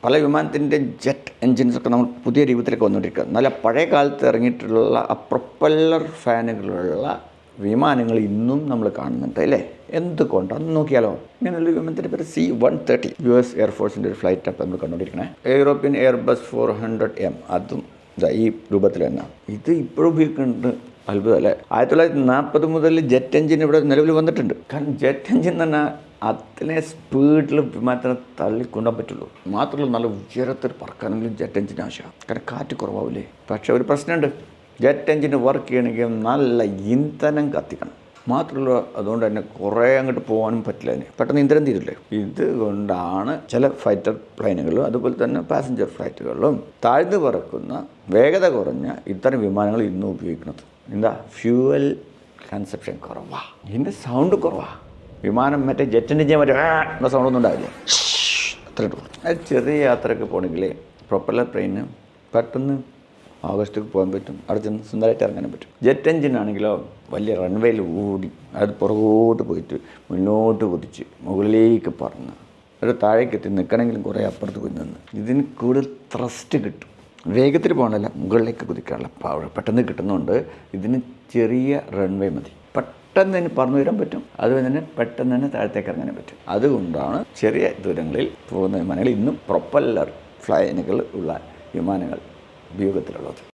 പല വിമാനത്തിൻ്റെ ജെറ്റ് എൻജിൻസൊക്കെ നമ്മൾ പുതിയ രൂപത്തിലേക്ക് വന്നുകൊണ്ടിരിക്കുക. നല്ല പഴയ കാലത്ത് ഇറങ്ങിയിട്ടുള്ള ആ പ്രൊപ്പല്ലർ ഫാനുകളുള്ള വിമാനങ്ങൾ ഇന്നും നമ്മൾ കാണുന്നുണ്ട് അല്ലേ? എന്തുകൊണ്ട് അന്ന് നോക്കിയാലോ? ഇങ്ങനെയുള്ള വിമാനത്തിൻ്റെ പേര് C-130, US എയർഫോഴ്സിൻ്റെ ഒരു ഫ്ലൈറ്റ് അപ്പം നമ്മൾ കണ്ടുകൊണ്ടിരിക്കണേ. യൂറോപ്യൻ എയർബസ് 400M, അതും ഈ രൂപത്തിൽ തന്നെ. ഇത് ഇപ്പോഴും ഉപയോഗിക്കുന്നുണ്ട്. അത്ഭുതം അല്ലേ? 1940 മുതൽ ജെറ്റ് എൻജിൻ ഇവിടെ നിലവിൽ വന്നിട്ടുണ്ട്. കാരണം ജെറ്റ് എൻജിൻ തന്നെ അത്രയും സ്പീഡിൽ വിമാനത്തിനെ തള്ളിക്കൊണ്ടാൻ പറ്റുള്ളൂ. മാത്രമല്ല നല്ല ഉയരത്തിൽ പറക്കാനെങ്കിലും ജെറ്റ് എൻജിൻ ആവശ്യമാണ്. കാരണം കാറ്റ് കുറവാവില്ലേ? പക്ഷേ ഒരു പ്രശ്നമുണ്ട്. ജെറ്റ് എൻജിന് വർക്ക് ചെയ്യണമെങ്കിൽ നല്ല ഇന്ധനം കത്തിക്കണം. മാത്രമല്ല അതുകൊണ്ട് തന്നെ കുറേ അങ്ങോട്ട് പോകാനും പറ്റില്ല. അതിന് പെട്ടെന്ന് ഇന്ധനം തീരില്ലേ. ഇതുകൊണ്ടാണ് ചില ഫൈറ്റർ പ്ലെയിനുകളും അതുപോലെ തന്നെ പാസഞ്ചർ ഫ്ലൈറ്റുകളിലും താഴ്ന്നു പറക്കുന്ന വേഗത കുറഞ്ഞ ഇത്തരം വിമാനങ്ങൾ ഇന്നും ഉപയോഗിക്കുന്നത്. എന്താ? ഫ്യൂവൽ കൺസപ്ഷൻ കുറവാണ്, ഇതിൻ്റെ സൗണ്ട് കുറവാണ്. വിമാനം മറ്റേ ജെറ്റ് എൻജിൻ മറ്റേ എന്ന സൗണ്ടൊന്നും ഉണ്ടാവില്ല. അത്രേ ഉള്ളൂ. അത് ചെറിയ യാത്രയൊക്കെ പോകണമെങ്കിൽ പ്രൊപ്പല്ലർ ട്രെയിന് പെട്ടെന്ന് ആകാശത്തേക്ക് പോകാൻ പറ്റും. അവിടെ ചെന്ന് സുന്ദരമായിട്ട് ഇറങ്ങാനും പറ്റും. ജെറ്റ് എൻജിനാണെങ്കിലോ വലിയ റൺവേയിൽ ഓടി അത് പുറകോട്ട് പോയിട്ട് മുന്നോട്ട് കുതിച്ച് മുകളിലേക്ക് പറന്ന് ഒരു താഴേക്ക് എത്തി നിൽക്കണമെങ്കിലും കുറേ അപ്പുറത്ത് പോയി നിന്ന് ഇതിന് കൂടുതൽ ത്രസ്റ്റ് കിട്ടും. വേഗത്തിൽ പോകണമല്ല, മുകളിലേക്ക് കുതിക്കാനുള്ള പവർ പെട്ടെന്ന് കിട്ടുന്നുണ്ട്. ഇതിന് ചെറിയ റൺവേ മതി. പെട്ടെന്ന് തന്നെ പറന്നു വരാൻ പറ്റും. അതുപോലെ തന്നെ പെട്ടെന്ന് തന്നെ താഴത്തേക്ക് ഇറങ്ങാനും പറ്റും. അതുകൊണ്ടാണ് ചെറിയ ദൂരങ്ങളിൽ പോകുന്ന വിമാനങ്ങൾ ഇന്നും പ്രൊപ്പല്ലർ ഫ്ലൈനുകൾ ഉള്ള വിമാനങ്ങൾ ഉപയോഗത്തിലുള്ളത്.